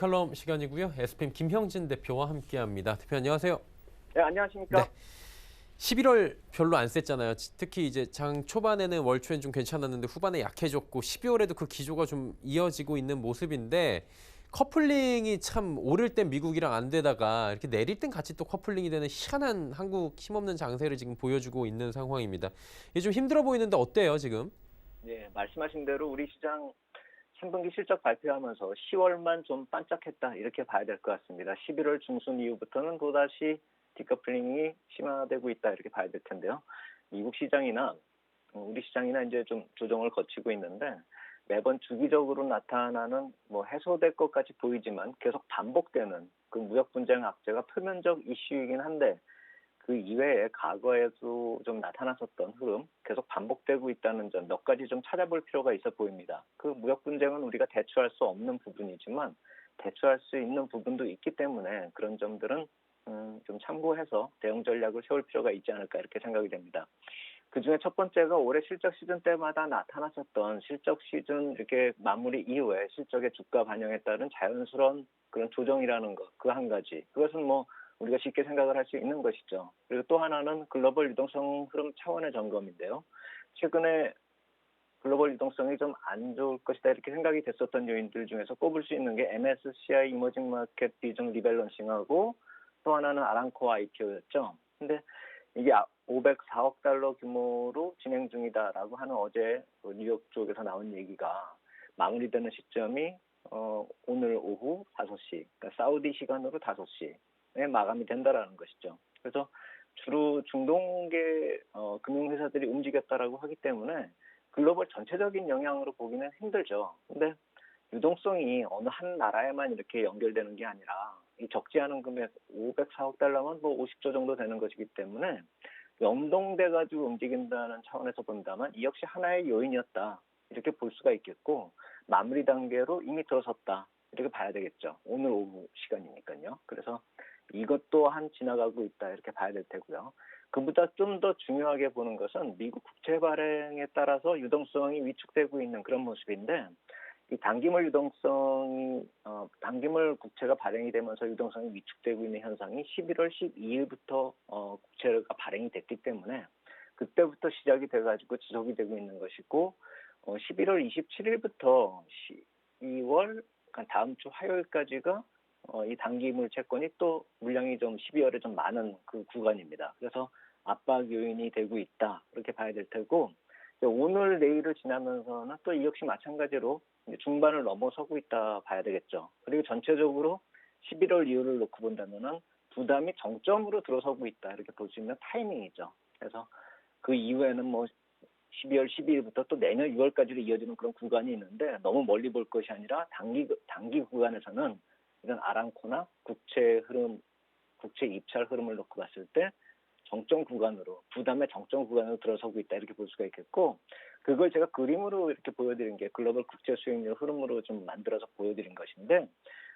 뉴스칼럼 시간이고요. SPM 김형진 대표와 함께합니다. 대표 안녕하세요. 네, 안녕하십니까? 네. 11월 별로 안 셌잖아요. 특히 이제 장 초반에는 월초엔 좀 괜찮았는데 후반에 약해졌고 12월에도 그 기조가 좀 이어지고 있는 모습인데 커플링이 참 오를 땐 미국이랑 안 되다가 이렇게 내릴 땐 같이 또 커플링이 되는 희한한 한국 힘없는 장세를 지금 보여주고 있는 상황입니다. 이게 좀 힘들어 보이는데 어때요, 지금? 네, 말씀하신 대로 우리 시장 3분기 실적 발표하면서 10월만 좀 반짝했다 이렇게 봐야 될 것 같습니다. 11월 중순 이후부터는 또다시 디커플링이 심화되고 있다 이렇게 봐야 될 텐데요. 미국 시장이나 우리 시장이나 이제 좀 조정을 거치고 있는데 매번 주기적으로 나타나는 뭐 해소될 것까지 보이지만 계속 반복되는 그 무역 분쟁 악재가 표면적 이슈이긴 한데 그 이외에 과거에도 좀 나타났었던 흐름 계속 반복되고 있다는 점 몇 가지 좀 찾아볼 필요가 있어 보입니다. 그 무역 분쟁은 우리가 대처할 수 없는 부분이지만 대처할 수 있는 부분도 있기 때문에 그런 점들은 좀 참고해서 대응 전략을 세울 필요가 있지 않을까 이렇게 생각이 됩니다. 그중에 첫 번째가 올해 실적 시즌 때마다 나타났었던 실적 시즌 이렇게 마무리 이후에 실적의 주가 반영에 따른 자연스러운 그런 조정이라는 것, 그 한 가지. 그것은 뭐 우리가 쉽게 생각을 할 수 있는 것이죠. 그리고 또 하나는 글로벌 유동성 흐름 차원의 점검인데요. 최근에 글로벌 유동성이 좀 안 좋을 것이다 이렇게 생각이 됐었던 요인들 중에서 꼽을 수 있는 게 MSCI 이머징 마켓 비중 리밸런싱하고 또 하나는 아람코 IPO였죠. 근데 이게 504억 달러 규모로 진행 중이다라고 하는 어제 뉴욕 쪽에서 나온 얘기가 마무리되는 시점이 오늘 오후 5시, 그러니까 사우디 시간으로 5시에 마감이 된다라는 것이죠. 그래서 주로 중동계 금융회사들이 움직였다라고 하기 때문에 글로벌 전체적인 영향으로 보기는 힘들죠. 근데 유동성이 어느 한 나라에만 이렇게 연결되는 게 아니라 이 적지 않은 금액 504억 달러면 뭐 50조 정도 되는 것이기 때문에 연동돼 가지고 움직인다는 차원에서 본다면 이 역시 하나의 요인이었다 이렇게 볼 수가 있겠고 마무리 단계로 이미 들어섰다 이렇게 봐야 되겠죠. 오늘 오후 시간이니까요. 그래서 이것 또한 지나가고 있다 이렇게 봐야 될 테고요. 그보다 좀 더 중요하게 보는 것은 미국 국채 발행에 따라서 유동성이 위축되고 있는 그런 모습인데 이 단기물 유동성이 단기물 국채가 발행이 되면서 유동성이 위축되고 있는 현상이 11월 12일부터 국채가 발행이 됐기 때문에 그때부터 시작이 돼가지고 지속이 되고 있는 것이고 11월 27일부터 12월 다음 주 화요일까지가 이 단기물 채권이 또 물량이 좀 12월에 좀 많은 그 구간입니다. 그래서 압박 요인이 되고 있다 이렇게 봐야 될 테고 오늘 내일을 지나면서는 또 이 역시 마찬가지로 중반을 넘어서고 있다 봐야 되겠죠. 그리고 전체적으로 11월 이후를 놓고 본다면은 부담이 정점으로 들어서고 있다 이렇게 볼 수 있는 타이밍이죠. 그래서 그 이후에는 뭐 12월 12일부터 또 내년 6월까지로 이어지는 그런 구간이 있는데 너무 멀리 볼 것이 아니라 단기 구간에서는 이런 아람코나 국채 흐름, 국채 입찰 흐름을 놓고 봤을 때 정점 구간으로 부담의 정점 구간으로 들어서고 있다 이렇게 볼 수가 있겠고 그걸 제가 그림으로 이렇게 보여드린 게 글로벌 국채 수익률 흐름으로 좀 만들어서 보여드린 것인데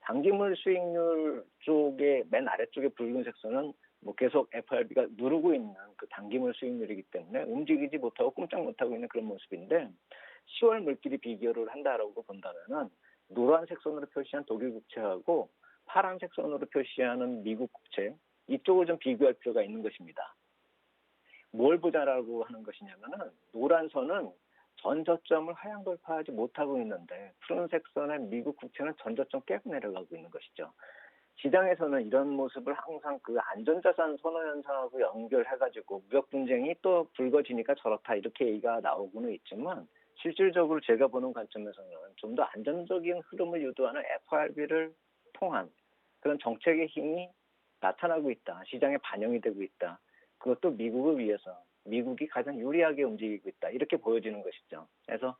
단기물 수익률 쪽에 맨 아래쪽에 붉은색 선은 뭐 계속 FRB가 누르고 있는 그 단기물 수익률이기 때문에 움직이지 못하고 꼼짝 못하고 있는 그런 모습인데 10월 물끼리 비교를 한다라고 본다면은 노란색 선으로 표시한 독일 국채하고 파란색 선으로 표시하는 미국 국채 이쪽을 좀 비교할 필요가 있는 것입니다. 뭘 보자라고 하는 것이냐면은 노란 선은 전 저점을 하향 돌파하지 못하고 있는데 푸른색 선의 미국 국채는 전 저점 깨고 내려가고 있는 것이죠. 시장에서는 이런 모습을 항상 그 안전자산 선호 현상하고 연결해가지고 무역 분쟁이 또 불거지니까 저렇다 이렇게 얘기가 나오고는 있지만 실질적으로 제가 보는 관점에서는 좀 더 안정적인 흐름을 유도하는 FRB를 통한 그런 정책의 힘이 나타나고 있다. 시장에 반영이 되고 있다. 그것도 미국을 위해서 미국이 가장 유리하게 움직이고 있다. 이렇게 보여지는 것이죠. 그래서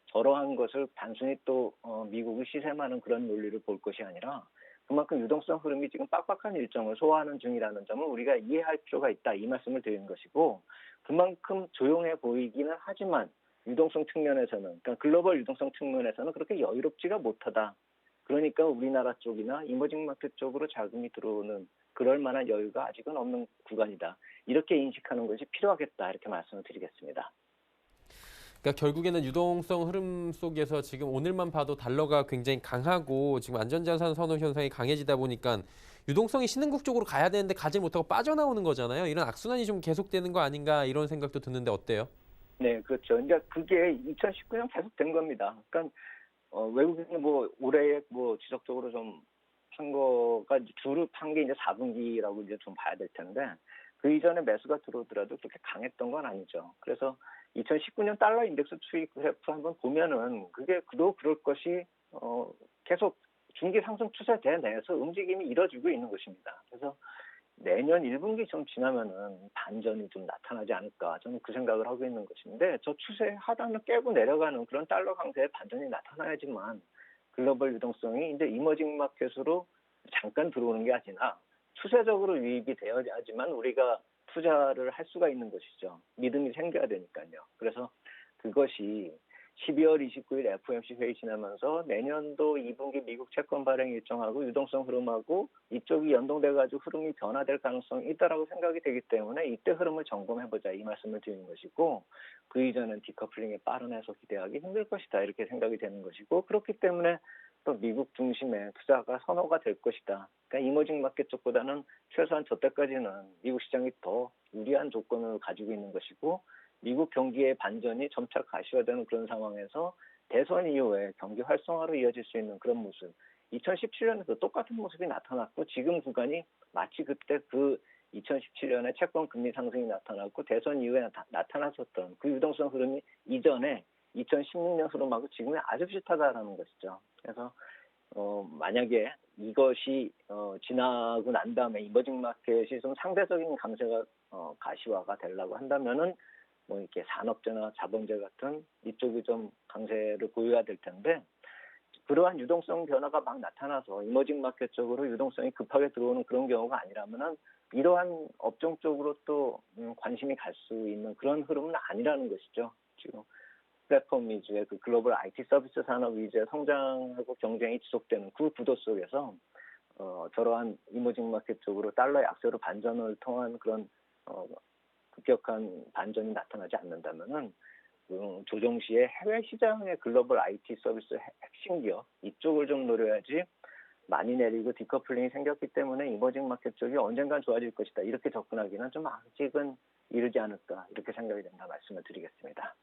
저러한 것을 단순히 또 미국을 시샘하는 그런 논리를 볼 것이 아니라 그만큼 유동성 흐름이 지금 빡빡한 일정을 소화하는 중이라는 점을 우리가 이해할 필요가 있다. 이 말씀을 드리는 것이고 그만큼 조용해 보이기는 하지만 유동성 측면에서는 그러니까 글로벌 유동성 측면에서는 그렇게 여유롭지가 못하다. 그러니까 우리나라 쪽이나 이머징 마켓 쪽으로 자금이 들어오는 그럴 만한 여유가 아직은 없는 구간이다. 이렇게 인식하는 것이 필요하겠다. 이렇게 말씀을 드리겠습니다. 그러니까 결국에는 유동성 흐름 속에서 지금 오늘만 봐도 달러가 굉장히 강하고 지금 안전자산 선호 현상이 강해지다 보니까 유동성이 신흥국 쪽으로 가야 되는데 가지 못하고 빠져나오는 거잖아요. 이런 악순환이 좀 계속되는 거 아닌가 이런 생각도 드는데 어때요? 네, 그렇죠. 그러니까 그게 2019년 계속 된 겁니다. 그러니까 외국인이 뭐 올해 뭐 지속적으로 좀 판 거가 주로 판 게 이제 4분기라고 이제 좀 봐야 될 텐데 그 이전에 매수가 들어오더라도 그렇게 강했던 건 아니죠. 그래서 2019년 달러 인덱스 추이 그래프 한번 보면은 그게 그도 그럴 것이 계속 중기 상승 추세대 내에서 움직임이 이뤄지고 있는 것입니다. 그래서 내년 1분기 좀 지나면은 반전이 좀 나타나지 않을까 저는 그 생각을 하고 있는 것인데 저 추세 하단을 깨고 내려가는 그런 달러 강세의 반전이 나타나야지만 글로벌 유동성이 이제 이머징 마켓으로 잠깐 들어오는 게 아니라 추세적으로 유입이 되어야지만 우리가 투자를 할 수가 있는 것이죠. 믿음이 생겨야 되니까요. 그래서 그것이 12월 29일 FOMC 회의 지나면서 내년도 2분기 미국 채권 발행 일정하고 유동성 흐름하고 이쪽이 연동돼가지고 흐름이 변화될 가능성이 있다라고 생각이 되기 때문에 이때 흐름을 점검해보자 이 말씀을 드리는 것이고 그 이전엔 디커플링의 빠른 해소 기대하기 힘들 것이다 이렇게 생각이 되는 것이고 그렇기 때문에 또 미국 중심의 투자가 선호가 될 것이다. 그러니까 이머징 마켓 쪽보다는 최소한 저때까지는 미국 시장이 더 유리한 조건을 가지고 있는 것이고 미국 경기의 반전이 점차 가시화되는 그런 상황에서 대선 이후에 경기 활성화로 이어질 수 있는 그런 모습. 2017년에도 똑같은 모습이 나타났고 지금 구간이 마치 그때 그 2017년에 채권 금리 상승이 나타났고 대선 이후에 나타났었던 그 유동성 흐름이 이전에 2016년 흐름하고 지금이 아주 비슷하다라는 것이죠. 그래서 만약에 이것이 지나고 난 다음에 이머징 마켓이 좀 상대적인 강세가 가시화가 되려고 한다면은 뭐 이렇게 산업재나 자본재 같은 이쪽이 좀 강세를 보여야 될 텐데 그러한 유동성 변화가 막 나타나서 이머징 마켓 쪽으로 유동성이 급하게 들어오는 그런 경우가 아니라면은 이러한 업종 쪽으로 또 관심이 갈 수 있는 그런 흐름은 아니라는 것이죠. 지금 플랫폼 위주의 그 글로벌 IT 서비스 산업 위주의 성장하고 경쟁이 지속되는 그 구도 속에서 저러한 이머징 마켓 쪽으로 달러 약세로 반전을 통한 그런 급격한 반전이 나타나지 않는다면은 조정 시에 해외 시장의 글로벌 IT 서비스 핵심 기업 이쪽을 좀 노려야지 많이 내리고 디커플링이 생겼기 때문에 이머징 마켓 쪽이 언젠간 좋아질 것이다 이렇게 접근하기는 좀 아직은 이르지 않을까 이렇게 생각이 된다 말씀을 드리겠습니다.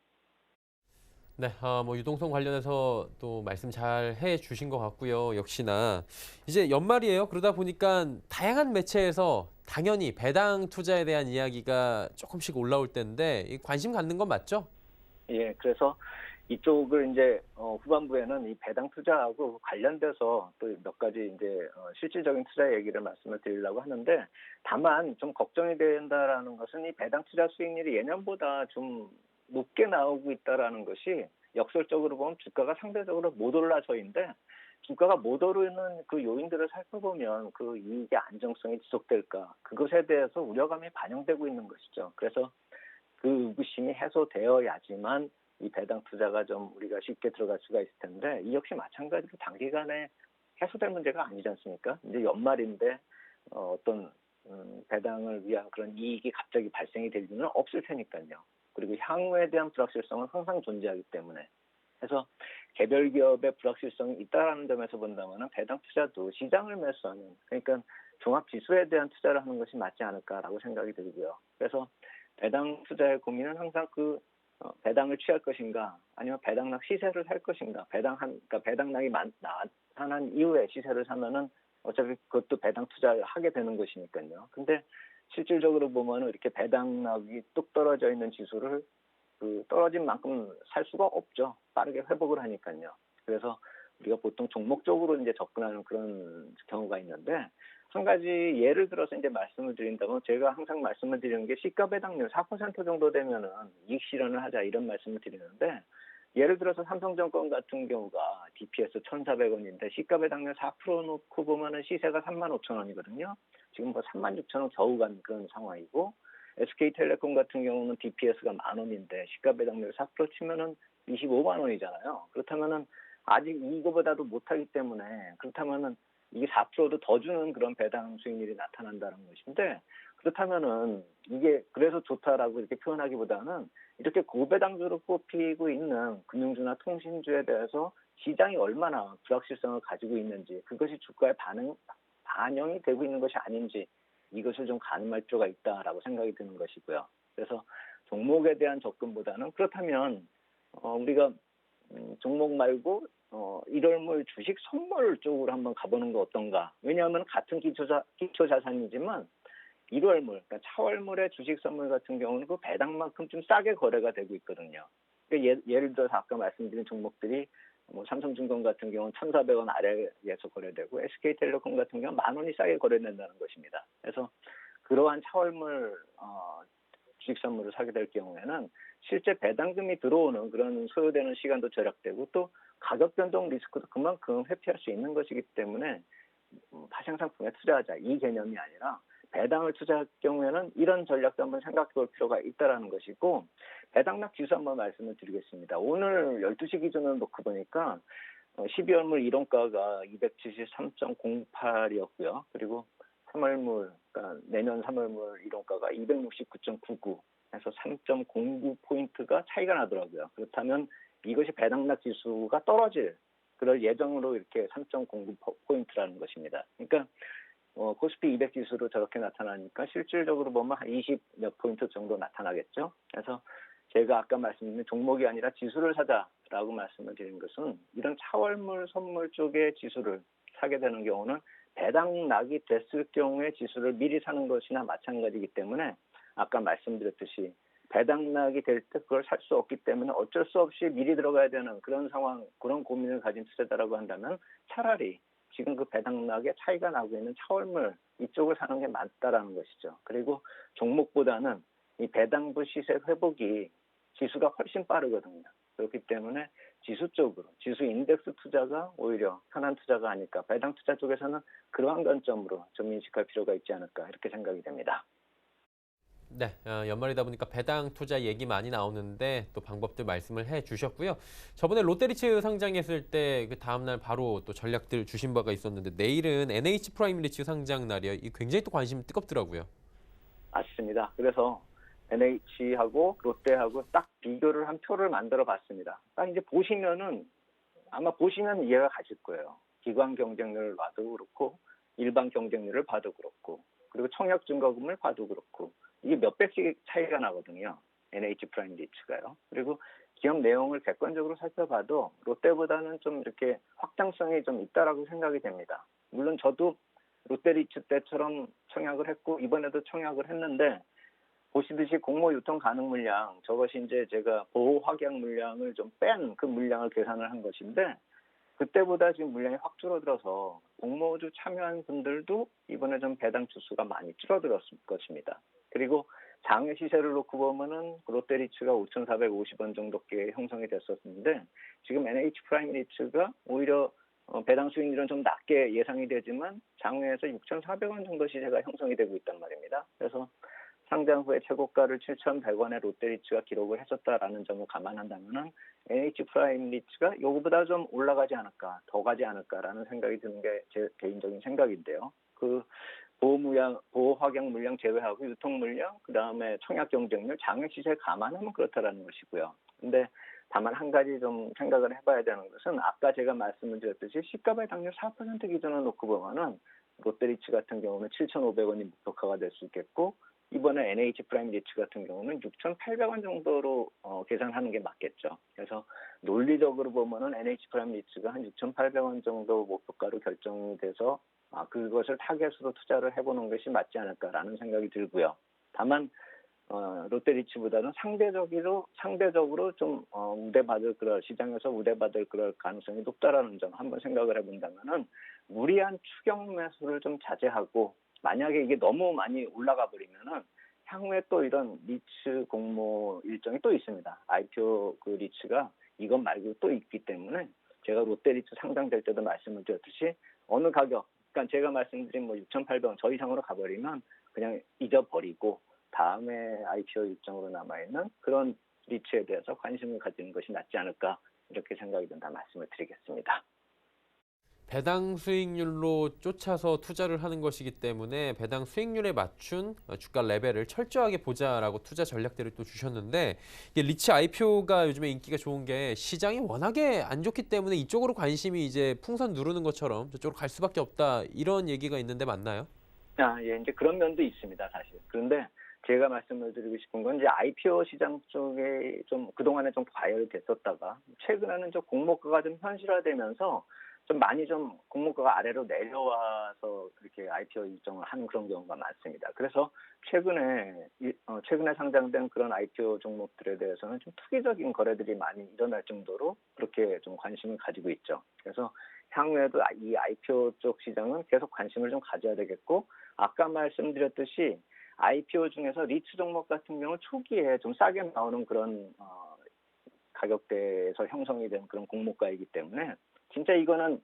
네, 뭐 유동성 관련해서 또 말씀 잘 해주신 것 같고요. 역시나 이제 연말이에요. 그러다 보니까 다양한 매체에서 당연히 배당 투자에 대한 이야기가 조금씩 올라올 텐데 이 관심 갖는 건 맞죠? 예, 그래서 이쪽을 이제 후반부에는 이 배당 투자하고 관련돼서 또 몇 가지 이제 실질적인 투자 얘기를 말씀을 드리려고 하는데 다만 좀 걱정이 된다라는 것은 이 배당 투자 수익률이 예년보다 좀 높게 나오고 있다라는 것이 역설적으로 보면 주가가 상대적으로 못 올라서인데 주가가 못 오르는 그 요인들을 살펴보면 그 이익의 안정성이 지속될까 그것에 대해서 우려감이 반영되고 있는 것이죠. 그래서 그 의구심이 해소되어야지만 이 배당 투자가 좀 우리가 쉽게 들어갈 수가 있을 텐데 이 역시 마찬가지로 단기간에 해소될 문제가 아니지 않습니까? 이제 연말인데 어떤 배당을 위한 그런 이익이 갑자기 발생이 될 일은 없을 테니까요. 그리고 향후에 대한 불확실성은 항상 존재하기 때문에 그래서 개별 기업의 불확실성이 있다라는 점에서 본다면 배당 투자도 시장을 매수하는 그러니까 종합 지수에 대한 투자를 하는 것이 맞지 않을까라고 생각이 들고요. 그래서 배당 투자의 고민은 항상 그 배당을 취할 것인가 아니면 배당락 시세를 살 것인가 그러니까 배당락이 나타난 이후에 시세를 사면은 어차피 그것도 배당 투자를 하게 되는 것이니까요. 근데 실질적으로 보면은 이렇게 배당락이 뚝 떨어져 있는 지수를 그 떨어진 만큼 살 수가 없죠. 빠르게 회복을 하니까요. 그래서 우리가 보통 종목적으로 이제 접근하는 그런 경우가 있는데 한 가지 예를 들어서 이제 말씀을 드린다면 제가 항상 말씀을 드리는 게 시가 배당률 4% 정도 되면은 이익 실현을 하자 이런 말씀을 드리는데 예를 들어서 삼성증권 같은 경우가 DPS 1,400원인데 시가 배당률 4% 놓고 보면은 시세가 35,000원이거든요. 지금 뭐 36,000원 겨우 간 그런 상황이고 SK텔레콤 같은 경우는 DPS가 10,000원인데 시가 배당률 4% 치면은 25만 원이잖아요. 그렇다면은 아직 이거보다도 못하기 때문에 그렇다면은 이게 4%도 더 주는 그런 배당 수익률이 나타난다는 것인데 그렇다면은 이게 그래서 좋다라고 이렇게 표현하기보다는 이렇게 고배당주로 꼽히고 있는 금융주나 통신주에 대해서 시장이 얼마나 불확실성을 가지고 있는지, 그것이 주가에 반영이 되고 있는 것이 아닌지, 이것을 좀 가늠할 필요가 있다라고 생각이 드는 것이고요. 그래서 종목에 대한 접근보다는, 그렇다면 우리가 종목 말고 1월물 주식 선물 쪽으로 한번 가보는 거 어떤가. 왜냐하면 같은 기초자산이지만 1월물, 그러니까 차월물의 주식 선물 같은 경우는 그 배당만큼 좀 싸게 거래가 되고 있거든요. 그러니까 예를 들어서 아까 말씀드린 종목들이 뭐 삼성증권 같은 경우는 1,400원 아래에서 거래되고, SK텔레콤 같은 경우는 10,000원이 싸게 거래된다는 것입니다. 그래서 그러한 차월물 주식 선물을 사게 될 경우에는 실제 배당금이 들어오는 그런 소요되는 시간도 절약되고, 또 가격 변동 리스크도 그만큼 회피할 수 있는 것이기 때문에 파생상품에 투자하자, 이 개념이 아니라 배당을 투자할 경우에는 이런 전략도 한번 생각해 볼 필요가 있다는 것이고, 배당락 지수 한번 말씀을 드리겠습니다. 오늘 12시 기준으로 놓고 보니까 12월물 이론가가 273.08이었고요. 그리고 3월물, 그러니까 내년 3월물 이론가가 269.99 해서 3.09포인트가 차이가 나더라고요. 그렇다면 이것이 배당락 지수가 떨어질 그럴 예정으로 이렇게 3.09포인트라는 것입니다. 그러니까 코스피 200 지수로 저렇게 나타나니까 실질적으로 보면 한 20 몇 포인트 정도 나타나겠죠. 그래서 제가 아까 말씀드린 종목이 아니라 지수를 사자라고 말씀을 드린 것은, 이런 차월물 선물 쪽의 지수를 사게 되는 경우는 배당락이 됐을 경우에 지수를 미리 사는 것이나 마찬가지이기 때문에, 아까 말씀드렸듯이 배당락이 될 때 그걸 살 수 없기 때문에 어쩔 수 없이 미리 들어가야 되는 그런 상황, 그런 고민을 가진 투자자라고 한다면 차라리 지금 그 배당락에 차이가 나고 있는 차월물 이쪽을 사는 게 맞다라는 것이죠. 그리고 종목보다는 이 배당부 시세 회복이 지수가 훨씬 빠르거든요. 그렇기 때문에 지수 쪽으로, 지수 인덱스 투자가 오히려 편한 투자가 아닐까. 배당 투자 쪽에서는 그러한 관점으로 좀 인식할 필요가 있지 않을까, 이렇게 생각이 됩니다. 네, 연말이다 보니까 배당 투자 얘기 많이 나오는데 또 방법들 말씀을 해 주셨고요. 저번에 롯데리츠 상장했을 때 그 다음날 바로 또 전략들 주신 바가 있었는데, 내일은 NH 프라임 리츠 상장 날이에요. 이 굉장히 또 관심 뜨겁더라고요. 맞습니다. 그래서 NH하고 롯데하고 딱 비교를 한 표를 만들어 봤습니다. 딱 이제 보시면은 아마 보시면 이해가 가실 거예요. 기관 경쟁률을 봐도 그렇고, 일반 경쟁률을 봐도 그렇고, 그리고 청약 증거금을 봐도 그렇고, 이게 몇 배씩 차이가 나거든요. NH 프라임 리츠가요. 그리고 기업 내용을 객관적으로 살펴봐도 롯데보다는 좀 이렇게 확장성이 좀 있다라고 생각이 됩니다. 물론 저도 롯데리츠 때처럼 청약을 했고 이번에도 청약을 했는데, 보시듯이 공모 유통 가능 물량, 저것이 이제 제가 보호 확약 물량을 좀 뺀 그 물량을 계산을 한 것인데, 그때보다 지금 물량이 확 줄어들어서 공모주 참여한 분들도 이번에 좀 배당 주수가 많이 줄어들었을 것입니다. 그리고 장외 시세를 놓고 보면은 롯데리츠가 5,450원 정도께 형성이 됐었는데, 지금 NH 프라임 리츠가 오히려 배당 수익률은 좀 낮게 예상이 되지만 장외에서 6,400원 정도 시세가 형성이 되고 있단 말입니다. 그래서 상장 후에 최고가를 7,100원에 롯데리츠가 기록을 했었다라는 점을 감안한다면은 NH 프라임 리츠가 요거보다 좀 올라가지 않을까, 더 가지 않을까라는 생각이 드는 게 제 개인적인 생각인데요. 그 보호 확약 물량 제외하고 유통 물량, 그 다음에 청약 경쟁률, 장외 시세 감안하면 그렇다라는 것이고요. 근데 다만 한 가지 좀 생각을 해봐야 되는 것은, 아까 제가 말씀을 드렸듯이 시가의 당률 4% 기준을 놓고 보면은 롯데리츠 같은 경우는 7,500원이 목표가가 될 수 있겠고, 이번에 NH 프라임 리츠 같은 경우는 6,800원 정도로 계산하는 게 맞겠죠. 그래서 논리적으로 보면은 NH 프라임 리츠가 한 6,800원 정도 목표가로 결정이 돼서 그것을 타겟으로 투자를 해보는 것이 맞지 않을까라는 생각이 들고요. 다만 롯데리츠보다는 상대적으로 좀 우대받을 그럴, 시장에서 우대받을 그럴 가능성이 높다라는 점 한번 생각을 해본다면은, 무리한 추격 매수를 좀 자제하고, 만약에 이게 너무 많이 올라가 버리면은 향후에 또 이런 리츠 공모 일정이 또 있습니다. IPO 그 리츠가 이것 말고 또 있기 때문에, 제가 롯데리츠 상장될 때도 말씀을 드렸듯이 어느 가격, 그러니까 제가 말씀드린 뭐 6,800원 저 이상으로 가버리면 그냥 잊어버리고 다음에 IPO 일정으로 남아있는 그런 리츠에 대해서 관심을 가지는 것이 낫지 않을까, 이렇게 생각이 든다 말씀을 드리겠습니다. 배당 수익률로 쫓아서 투자를 하는 것이기 때문에 배당 수익률에 맞춘 주가 레벨을 철저하게 보자라고 투자 전략들을 또 주셨는데 이게 리츠 IPO가 요즘에 인기가 좋은 게 시장이 워낙에 안 좋기 때문에 이쪽으로 관심이 이제 풍선 누르는 것처럼 저쪽으로 갈 수밖에 없다 이런 얘기가 있는데 맞나요? 예, 이제 그런 면도 있습니다, 사실. 그런데 제가 말씀을 드리고 싶은 건 이제 IPO 시장 쪽에 좀 그동안에 좀 과열됐었다가 최근에는 좀 공모가가 좀 현실화되면서 좀 많이 좀 공모가가 아래로 내려와서 이렇게 IPO 일정을 하는 그런 경우가 많습니다. 그래서 최근에 상장된 그런 IPO 종목들에 대해서는 좀 투기적인 거래들이 많이 일어날 정도로 그렇게 좀 관심을 가지고 있죠. 그래서 향후에도 이 IPO 쪽 시장은 계속 관심을 좀 가져야 되겠고, 아까 말씀드렸듯이 IPO 중에서 리츠 종목 같은 경우 초기에 좀 싸게 나오는 그런 가격대에서 형성이 된 그런 공모가이기 때문에 진짜 이거는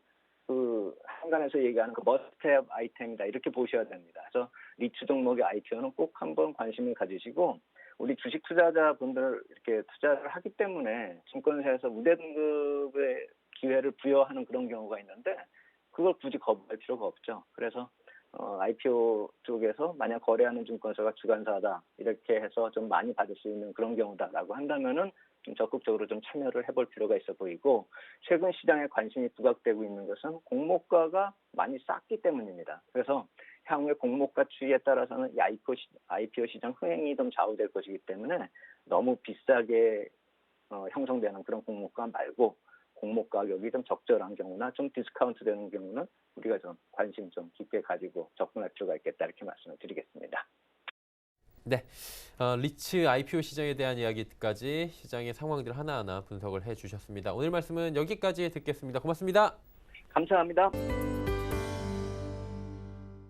그 한간에서 얘기하는 그 머스트헵 아이템이다 이렇게 보셔야 됩니다. 그래서 리츠 종목의 IPO는 꼭 한번 관심을 가지시고, 우리 주식 투자자분들 이렇게 투자를 하기 때문에 증권사에서 우대 등급의 기회를 부여하는 그런 경우가 있는데 그걸 굳이 거부할 필요가 없죠. 그래서 IPO 쪽에서 만약 거래하는 증권사가 주관사다 이렇게 해서 좀 많이 받을 수 있는 그런 경우다라고 한다면은 좀 적극적으로 좀 참여를 해볼 필요가 있어 보이고, 최근 시장에 관심이 부각되고 있는 것은 공모가가 많이 쌌기 때문입니다. 그래서 향후에 공모가 추이에 따라서는 이 IPO 시장 흥행이 좀 좌우될 것이기 때문에 너무 비싸게 형성되는 그런 공모가 말고 공모 가격이 좀 적절한 경우나 좀 디스카운트 되는 경우는 우리가 좀 관심 좀 깊게 가지고 접근할 필요가 있겠다 이렇게 말씀을 드리겠습니다. 네, 리츠 IPO 시장에 대한 이야기까지 시장의 상황들 하나하나 분석을 해주셨습니다. 오늘 말씀은 여기까지 듣겠습니다. 고맙습니다. 감사합니다.